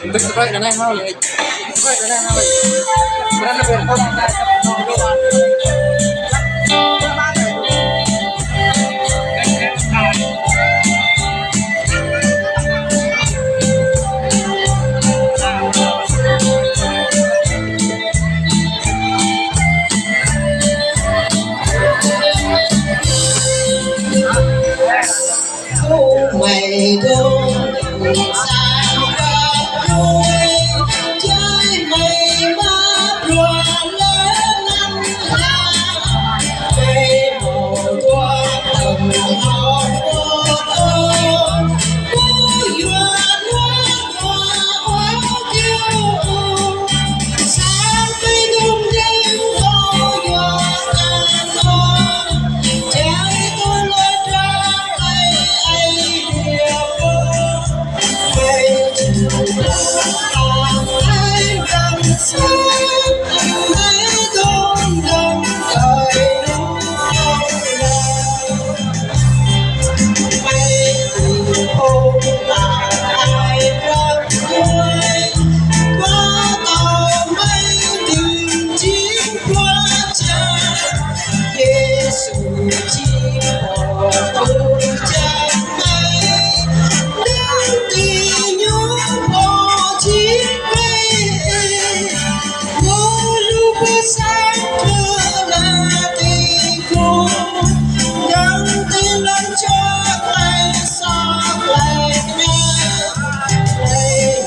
Right na nang hawli. Right na nang hawli. Beran na beran. Mày đâu sao gặp tôi chơi mày bắt loạn lớn năm tháng cây màu qua tầm hòn ôn cô duyên hoa hoa kêu sáng cây đông đêm cô duyên an ôn trái tôi lối ra ai điều quay chiều ai đằng xa ai đông đông đời đông quay tìm hôm là ai rất vui qua tàu mây tìm chiếc hoa trời Giêsu chỉ bỏ tôi chân mây đang tìm nhớ bỏ chiếc cây vô lúc sáng thơ là tình cô đang tin lần cho ai xa lại nhau đây